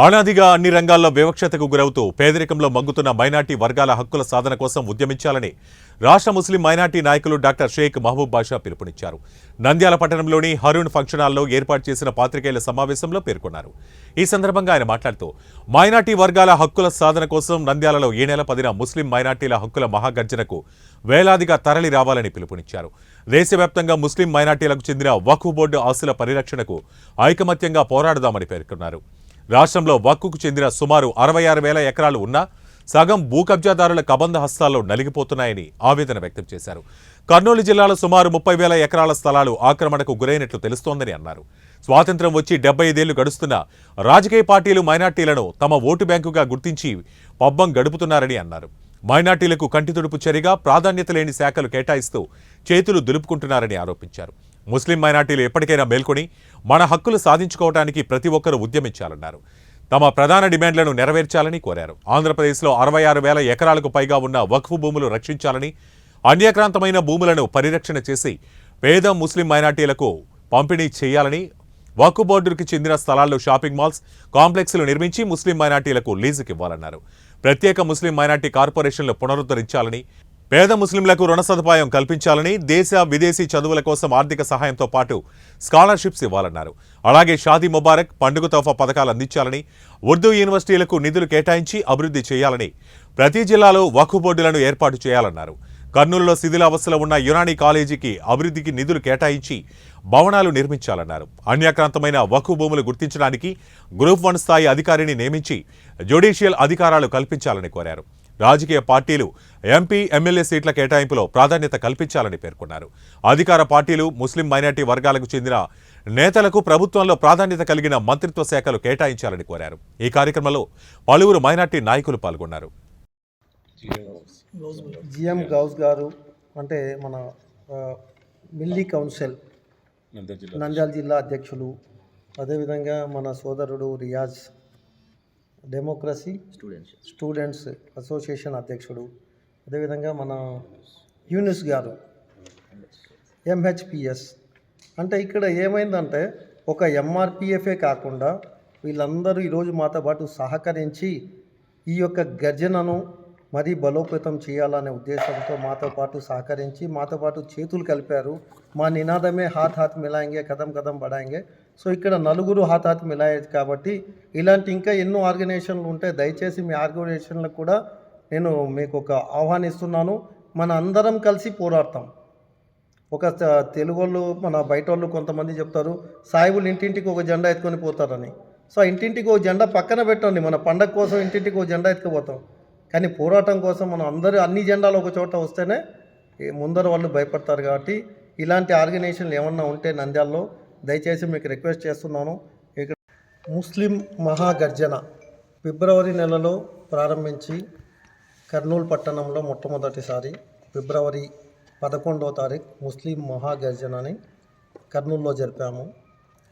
ఆనాదిగా అన్ని రంగాల్లో వివక్షతకు గురవుతూ పేదరికంలో మగ్గుతున్న మైనార్టీ వర్గాల హక్కుల సాధన కోసం ఉద్యమించాలని రాష్ట్ర ముస్లిం మైనార్టీ నాయకులు డాక్టర్ షేక్ మహబూబ్ బాషా పిలుపునిచ్చారు. నంద్యాల పట్టణంలోని హరూన్ ఫంక్షన్ హాల్లో ఏర్పాటు చేసిన పాత్రికేయుల సమావేశంలో పేర్కొన్నారు. ఈ సందర్భంగా ఆయన మాట్లాడుతూ మైనార్టీ వర్గాల హక్కుల సాధన కోసం నంద్యాలలో ఈ నెల 10న ముస్లిం మైనార్టీల హక్కుల మహాగర్జనకు వేలాదిగా తరలి రావాలని పిలుపునిచ్చారు. దేశవ్యాప్తంగా ముస్లిం మైనార్టీలకు చెందిన వక్ఫ్ బోర్డు ఆస్తుల పరిరక్షణకు ఐకమత్యంగా పోరాడదామని పేర్కొన్నారు. రాష్ట్రంలో వక్ఫ్కు చెందిన సుమారు 66,000 ఎకరాలు ఉన్నా సగం భూ కబ్జాదారుల కబంధ హస్తాల్లో నలిగిపోతున్నాయని ఆవేదన వ్యక్తం చేశారు. కర్నూలు జిల్లాలో సుమారు 30,000 ఎకరాల స్థలాలు ఆక్రమణకు గురైనట్లు తెలుస్తోందని అన్నారు. స్వాతంత్ర్యం వచ్చి 75 ఏళ్లు గడుస్తున్న రాజకీయ పార్టీలు మైనార్టీలను తమ ఓటు బ్యాంకుగా గుర్తించి పబ్బం గడుపుతున్నారని అన్నారు. మైనార్టీలకు కంటితుడుపు చర్యగా ప్రాధాన్యత లేని శాఖలు కేటాయిస్తూ చేతులు దులుపుకుంటున్నారని ఆరోపించారు. ముస్లిం మైనార్టీలు ఎప్పటికైనా మేల్కొని మన హక్కులు సాధించుకోవడానికి ప్రతి ఒక్కరూ ఉద్యమించాలన్నారు. తమ ప్రధాన డిమాండ్లను నెరవేర్చాలని కోరారు. ఆంధ్రప్రదేశ్లో 66,000 ఎకరాలకు పైగా ఉన్న వక్ఫ్ భూములు రక్షించాలని, అన్యాక్రాంతమైన భూములను పరిరక్షణ చేసి పేద ముస్లిం మైనార్టీలకు పంపిణీ చేయాలని, వక్ఫ్ బోర్డుకి చెందిన స్థలాల్లో షాపింగ్ మాల్స్, కాంప్లెక్స్లు నిర్మించి ముస్లిం మైనార్టీలకు లీజుకి ఇవ్వాలన్నారు. ప్రత్యేక ముస్లిం మైనార్టీ కార్పొరేషన్లు పునరుద్ధరించాలని, పేద ముస్లింలకు రుణ సదుపాయం కల్పించాలని, దేశ విదేశీ చదువుల కోసం ఆర్థిక సహాయంతో పాటు స్కాలర్షిప్స్ ఇవ్వాలన్నారు. అలాగే షాదీ ముబారక్, పండుగ తోఫా పథకాలు అందించాలని, ఉర్దూ యూనివర్సిటీలకు నిధులు కేటాయించి అభివృద్ధి చేయాలని, ప్రతి జిల్లాలో వక్ఫ్ బోర్డులను ఏర్పాటు చేయాలన్నారు. కర్నూలులో శిథిలావస్థలో ఉన్న యునానీ కాలేజీకి అభివృద్ధికి నిధులు కేటాయించి భవనాలు నిర్మించాలన్నారు. అన్యాక్రాంతమైన వక్ఫ్ భూములు గుర్తించడానికి గ్రూప్ 1 స్థాయి అధికారిని నియమించి జ్యుడిషియల్ అధికారాలు కల్పించాలని కోరారు. రాజకీయ పార్టీలు ఎంపీ, ఎమ్మెల్యే సీట్ల కేటాయింపులో ప్రాధాన్యత కల్పించాలని పేర్కొన్నారు. అధికార పార్టీలు ముస్లిం మైనార్టీ వర్గాలకు చెందిన నేతలకు ప్రభుత్వంలో ప్రాధాన్యత కలిగిన మంత్రిత్వ శాఖలు కేటాయించాలని కోరారు. ఈ కార్యక్రమంలో పలువురు మైనార్టీ నాయకులు పాల్గొన్నారు. జిఎం గౌస్ గారు అంటే మన మిల్లీ కౌన్సిల్ నంద్యాల జిల్లా అధ్యక్షులు, అదేవిధంగా మన సోదరుడు రియాజ్ డెమోక్రసీ స్టూడెంట్స్ అసోసియేషన్ అధ్యక్షుడు, అదేవిధంగా మన యూనిస్ గారు ఎంహెచ్పిఎస్. అంటే ఇక్కడ ఏమైందంటే ఒక ఎంఆర్పిఎఫే కాకుండా వీళ్ళందరూ ఈరోజు మాతో పాటు సహకరించి ఈ యొక్క గర్జనను మరీ బలోపేతం చేయాలనే ఉద్దేశంతో మాతో పాటు సహకరించి మాతో పాటు చేతులు కలిపారు. మా నినాదమే హాత్ హాత్ మిలాయంగే, కదం కదం బడాయంగే. సో ఇక్కడ నలుగురు హాత్ హాత్ మిలాయేది కాబట్టి ఇలాంటి ఇంకా ఎన్నో ఆర్గనైజేషన్లు ఉంటాయి. దయచేసి మీ ఆర్గనైజేషన్లకు కూడా నేను మీకు ఒక ఆహ్వానిస్తున్నాను. మన అందరం కలిసి పోరాడతాం. ఒక తెలుగు వాళ్ళు, మన బయట వాళ్ళు కొంతమంది చెప్తారు సాయిబులు ఇంటింటికి ఒక జెండా ఎత్తుకొని పోతారని. సో ఇంటింటికి ఒక జెండా పక్కన పెట్టండి. మన పండగ కోసం ఇంటింటికి ఒక జెండా ఎత్తుకుపోతాం, కానీ పోరాటం కోసం మనం అందరూ అన్ని జెండాలు ఒక చోట వస్తేనే ముందర వాళ్ళు భయపడతారు. కాబట్టి ఇలాంటి ఆర్గనైజేషన్లు ఏమన్నా ఉంటే నంద్యాలలో దయచేసి మీకు రిక్వెస్ట్ చేస్తున్నాను. ఇక్కడ ముస్లిం మహాగర్జన ఫిబ్రవరి నెలలో ప్రారంభించి కర్నూలు పట్టణంలో మొట్టమొదటిసారి ఫిబ్రవరి 11వ తారీఖు ముస్లిం మహాగర్జనని కర్నూలులో జరిపాము.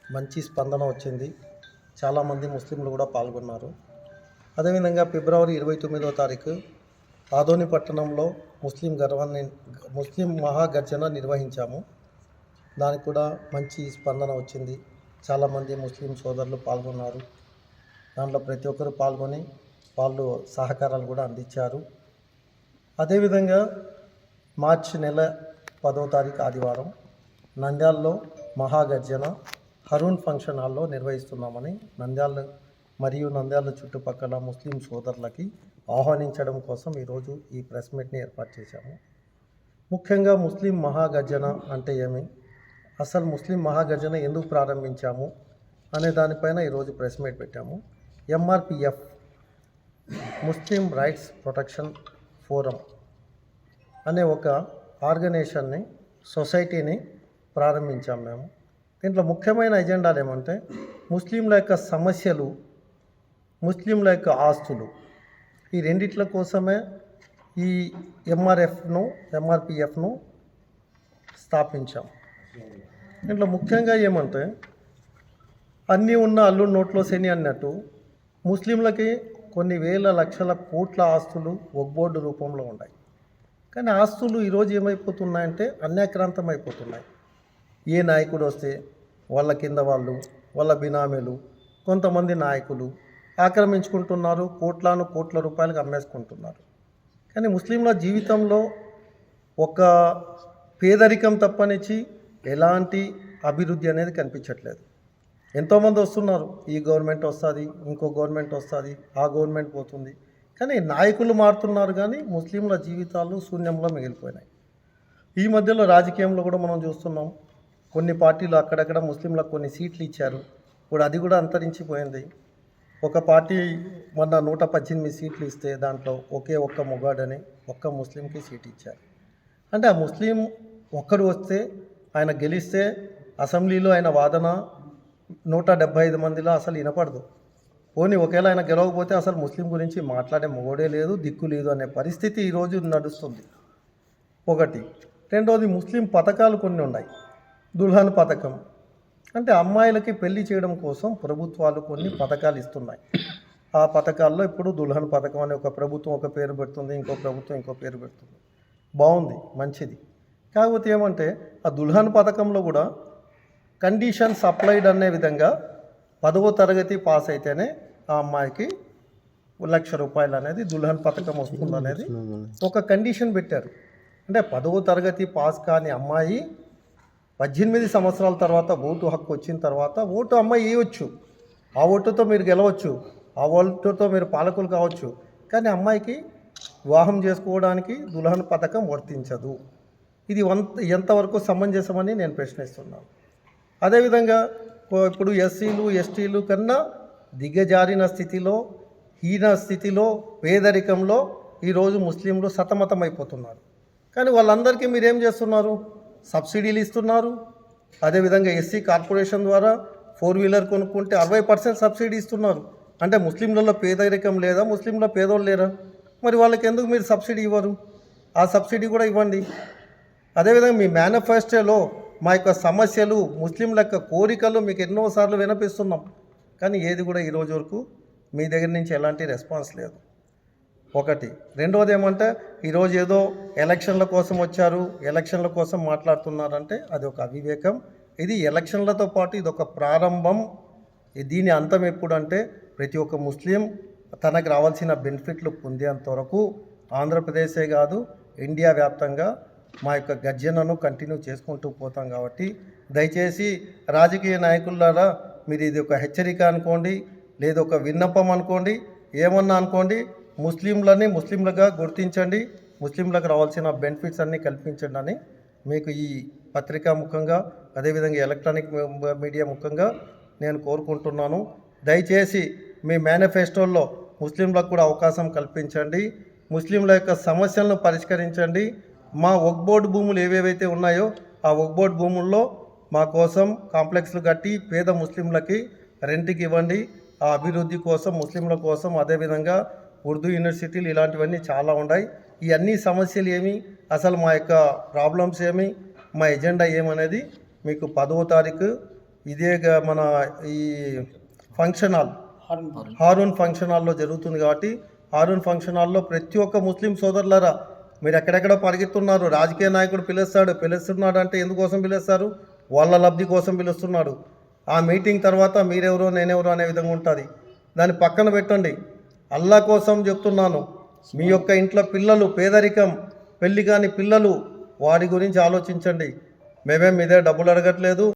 మంచి స్పందన వచ్చింది. చాలామంది ముస్లింలు కూడా పాల్గొన్నారు. అదేవిధంగా ఫిబ్రవరి 29వ తారీఖు ఆదోని పట్టణంలో ముస్లిం మహాగర్జన నిర్వహించాము. దానికి కూడా మంచి స్పందన వచ్చింది. చాలామంది ముస్లిం సోదరులు పాల్గొన్నారు. దాంట్లో ప్రతి ఒక్కరు పాల్గొని వాళ్ళు సహకారాలు కూడా అందించారు. అదేవిధంగా మార్చి నెల 10వ తారీఖు ఆదివారం నంద్యాలలో మహాగర్జన హరూన్ ఫంక్షన్ హాల్లో నిర్వహిస్తున్నామని నంద్యాల చుట్టుపక్కల ముస్లిం సోదరులకి ఆహ్వానించడం కోసం ఈరోజు ఈ ప్రెస్ మీట్ని ఏర్పాటు చేశాము. ముఖ్యంగా ముస్లిం మహాగర్జన అంటే ఏమి, అసలు ముస్లిం మహాగర్జన ఎందుకు ప్రారంభించాము అనే దానిపైన ఈరోజు ప్రెస్ మీట్ పెట్టాము. ఎంఆర్పిఎఫ్ ముస్లిం రైట్స్ ప్రొటెక్షన్ ఫోరం అనే ఒక ఆర్గనైజేషన్ని, సొసైటీని ప్రారంభించాము మేము. దీంట్లో ముఖ్యమైన ఎజెండాలు ఏమంటే ముస్లింల యొక్క సమస్యలు, ముస్లింల యొక్క ఆస్తులు, ఈ రెండిట్ల కోసమే ఈ ఎంఆర్పిఎఫ్ను స్థాపించాం. దీంట్లో ముఖ్యంగా ఏమంటే అన్నీ ఉన్న అల్లు నోట్లో శని అన్నట్టు ముస్లింలకి కొన్ని వేల లక్షల కోట్ల ఆస్తులు వక్ఫ్ బోర్డు రూపంలో ఉన్నాయి. కానీ ఆస్తులు ఈరోజు ఏమైపోతున్నాయంటే అన్యాక్రాంతం అయిపోతున్నాయి. ఏ నాయకుడు వస్తే వాళ్ళ కింద వాళ్ళు, వాళ్ళ బినామీలు, కొంతమంది నాయకులు ఆక్రమించుకుంటున్నారు, కోట్ల రూపాయలకు అమ్మేసుకుంటున్నారు. కానీ ముస్లింల జీవితంలో ఒక పేదరికం తప్పనిచ్చి ఎలాంటి అభివృద్ధి అనేది కనిపించట్లేదు. ఎంతోమంది వస్తున్నారు, ఈ గవర్నమెంట్ వస్తుంది, ఇంకో గవర్నమెంట్ వస్తుంది, ఆ గవర్నమెంట్ పోతుంది, కానీ నాయకులు మారుతున్నారు కానీ ముస్లింల జీవితాలు శూన్యంలో మిగిలిపోయినాయి. ఈ మధ్యలో రాజకీయంలో కూడా మనం చూస్తున్నాం, కొన్ని పార్టీలు అక్కడక్కడ ముస్లింలకు కొన్ని సీట్లు ఇచ్చారు, ఇప్పుడు అది కూడా అంతరించిపోయింది. ఒక పార్టీ మొన్న 118 సీట్లు ఇస్తే దాంట్లో ఒక్క మొగాడని ఒక్క ముస్లింకి సీట్ ఇచ్చారు. అంటే ఆ ముస్లిం ఒక్కడు వస్తే ఆయన గెలిస్తే అసెంబ్లీలో ఆయన వాదన 175 మందిలో అసలు వినపడదు. పోనీ ఒకవేళ ఆయన గెలవకపోతే అసలు ముస్లిం గురించి మాట్లాడే మొగోడే లేదు, దిక్కు లేదు అనే పరిస్థితి ఈరోజు నడుస్తుంది. ఒకటి. రెండవది, ముస్లిం పథకాలు కొన్ని ఉన్నాయి. దుల్హన్ పథకం అంటే అమ్మాయిలకి పెళ్లి చేయడం కోసం ప్రభుత్వాలు కొన్ని పథకాలు ఇస్తున్నాయి. ఆ పథకాల్లో ఇప్పుడు దుల్హన్ పథకం అనే ఒక ప్రభుత్వం ఒక పేరు పెడుతుంది, ఇంకో ప్రభుత్వం ఇంకో పేరు పెడుతుంది. బాగుంది, మంచిది. కాకపోతే ఏమంటే ఆ దుల్హన్ పథకంలో కూడా కండిషన్స్ అప్లైడ్ అనే విధంగా 10వ తరగతి పాస్ అయితేనే ఆ అమ్మాయికి ₹1,00,000 అనేది దుల్హన్ పథకం వస్తుంది అనేది ఒక కండిషన్ పెట్టారు. అంటే 10వ తరగతి పాస్ కాని అమ్మాయి 18 సంవత్సరాల తర్వాత ఓటు హక్కు వచ్చిన తర్వాత ఓటు అమ్మాయి ఇవ్వచ్చు, ఆ ఓటుతో మీరు గెలవచ్చు, ఆ ఓటుతో మీరు పాలకులు కావచ్చు, కానీ అమ్మాయికి వివాహం చేసుకోవడానికి దుల్హన్ పథకం వర్తించదు. ఇది ఎంతవరకు సమంజసమని నేను ప్రశ్నిస్తున్నాను. అదేవిధంగా ఇప్పుడు ఎస్సీలు ఎస్టీలు కన్నా దిగజారిన స్థితిలో, హీన స్థితిలో, పేదరికంలో ఈరోజు ముస్లింలు సతమతమైపోతున్నారు. కానీ వాళ్ళందరికీ మీరేం చేస్తున్నారు? సబ్సిడీలు ఇస్తున్నారు. అదేవిధంగా ఎస్సీ కార్పొరేషన్ ద్వారా 4 వీలర్ కొనుక్కుంటే 60% సబ్సిడీ ఇస్తున్నారు. అంటే ముస్లింలలో పేదరికం లేదా? ముస్లింలో పేదోళ్ళు లేరా? మరి వాళ్ళకి ఎందుకు మీరు సబ్సిడీ ఇవ్వరు? ఆ సబ్సిడీ కూడా ఇవ్వండి. అదేవిధంగా మీ మేనిఫెస్టోలో మా యొక్క సమస్యలు, ముస్లింల యొక్క కోరికలు మీకు ఎన్నోసార్లు వినిపిస్తున్నాం, కానీ ఏది కూడా ఈరోజు వరకు మీ దగ్గర నుంచి ఎలాంటి రెస్పాన్స్ లేదు. ఒకటి. రెండవది ఏమంటే ఈరోజు ఏదో ఎలక్షన్ల కోసం వచ్చారు, ఎలక్షన్ల కోసం మాట్లాడుతున్నారంటే అది ఒక అవివేకం. ఇది ఎలక్షన్లతో పాటు ఇది ఒక ప్రారంభం. దీని అంతం ఎప్పుడంటే ప్రతి ఒక్క ముస్లిం తనకు రావాల్సిన బెనిఫిట్లు పొందేంత వరకు ఆంధ్రప్రదేశే కాదు ఇండియా వ్యాప్తంగా మా యొక్క గర్జనను కంటిన్యూ చేసుకుంటూ పోతాం. కాబట్టి దయచేసి రాజకీయ నాయకులారా, మీరు ఇది ఒక హెచ్చరిక అనుకోండి, లేదా ఒక విన్నపం అనుకోండి, ఏమన్నా అనుకోండి, ముస్లింలని ముస్లింలుగా గుర్తించండి, ముస్లింలకు రావాల్సిన బెనిఫిట్స్ అన్నీ కల్పించండి అని మీకు ఈ పత్రికా ముఖంగా, అదేవిధంగా ఎలక్ట్రానిక్ మీడియా ముఖంగా నేను కోరుకుంటున్నాను. దయచేసి మీ మేనిఫెస్టోల్లో ముస్లింలకు కూడా అవకాశం కల్పించండి, ముస్లింల యొక్క సమస్యలను పరిష్కరించండి. మా వక్ఫ్ బోర్డు భూములు ఏవేవైతే ఉన్నాయో ఆ వక్ఫ్ బోర్డు భూముల్లో మా కోసం కాంప్లెక్స్లు కట్టి పేద ముస్లింలకి రెంట్కి ఇవ్వండి. ఆ అభివృద్ధి కోసం, ముస్లింల కోసం, అదేవిధంగా ఉర్దూ యూనివర్సిటీలు ఇలాంటివన్నీ చాలా ఉన్నాయి. ఈ అన్ని సమస్యలు ఏమి, అసలు మా యొక్క ప్రాబ్లమ్స్ ఏమి, మా ఎజెండా ఏమనేది మీకు 10వ తారీఖు ఇదే మన ఈ ఫంక్షన్ హాల్ హారూన్ ఫంక్షన్ హాల్లో జరుగుతుంది. కాబట్టి హారూన్ ఫంక్షన్ హాల్లో ప్రతి ఒక్క ముస్లిం సోదరులారా, మీరు ఎక్కడెక్కడ పరిగెత్తున్నారు, రాజకీయ నాయకుడు పిలుస్తున్నాడు అంటే ఎందుకోసం పిలుస్తారు? వాళ్ళ లబ్ధి కోసం పిలుస్తున్నాడు. ఆ మీటింగ్ తర్వాత మీరెవరో నేనెవరో అనే విధంగా ఉంటుంది. దాన్ని పక్కన పెట్టండి. అల్లా కోసం చెప్తున్నాను, మీ యొక్క ఇంట్లో పిల్లలు పేదరికం, పెళ్లి కాని పిల్లలు, వారి గురించి ఆలోచించండి. మేమేం మీ దగ్గర డబ్బులు అడగట్లేదు.